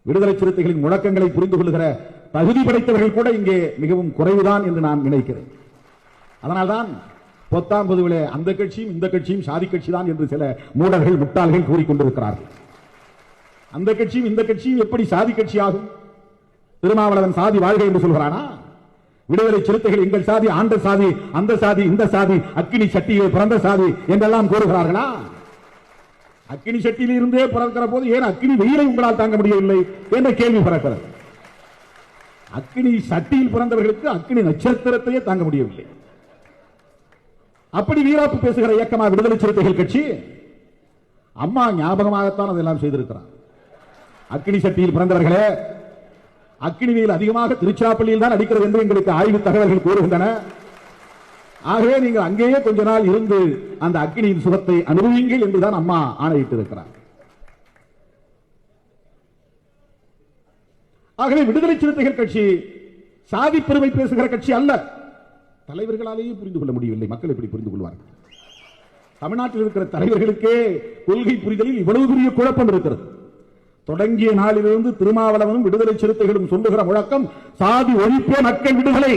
விடுதலை சிறுத்தைகளின் முழக்கங்களை புரிந்து கொள்கிற தகுதி படைத்தவர்கள் கூட இங்கே மிகவும் குறைவுதான் என்று நான் நினைக்கிறேன். அதனால்தான் பொத்தாம் பொதுவிலே அந்த கட்சியும் இந்த கட்சியும் சாதி கட்சி தான் என்று சில மூடர்கள் முட்டாள்கள் கூறிக்கொண்டிருக்கிறார்கள். அந்த கட்சியும் இந்த கட்சியும் எப்படி சாதி கட்சி ஆகும்? திருமாவளவன் சாதி வாழ்க என்று சொல்கிறானா? விடுதலை சிறுத்தைகள் எங்கள் சாதி, ஆண்ட சாதி, அந்த சாதி, இந்த சாதி, அக்கினி சட்டியில் பிறந்த சாதி என்றெல்லாம் கூறுகிறார்களா? அக்கினி சட்டியில் இருந்தே பிறக்கிற போது ஏன் அக்கினி வெயிலை உங்களால் தாங்க முடியவில்லை என்ற கேள்வி பிறக்கிறது. அக்கினி சட்டியில் பிறந்தவர்களுக்கு அக்கினி நட்சத்திரத்தையே தாங்க முடியவில்லை. அப்படி வீராப்பு பேசுகிற இயக்கமா விடுதலை சிறுத்தைகள் கட்சி? அம்மா ஞாபகமாகத்தான் அதெல்லாம் செய்திருக்கிறார். அக்கினி சட்டியில் பிறந்தவர்களே, அக்கினி வெயில் அதிகமாக திருச்சிராப்பள்ளியில் தான் அடிக்கிறது என்று எங்களுக்கு ஆய்வு தகவல்கள் கூறுகின்றன. ஆகவே நீங்கள் அங்கேயே கொஞ்ச நாள் இருந்து அந்த அக்கினியின் சுகத்தை அனுபவியுங்கள் என்றுதான் அம்மா ஆணையிட்டு இருக்கிறார். ஆகவே விடுதலை சிறுத்தைகள் கட்சி சாதி பெருமை பேசுகிற கட்சி அல்ல. தலைவர்களாலேயே புரிந்து கொள்ள முடியவில்லை, மக்கள் எப்படி புரிந்து கொள்வார்கள்? தமிழ்நாட்டில் இருக்கிற தலைவர்களுக்கே கொள்கை புரிதலில் இவ்வளவு பெரிய குழப்பம் இருக்கிறது. தொடங்கிய நாளிலிருந்து திருமாவளவனும் விடுதலை சிறுத்தைகளும் சொல்லுகிற முழக்கம் சாதி ஒழிப்பே மக்கள் விடுதலை.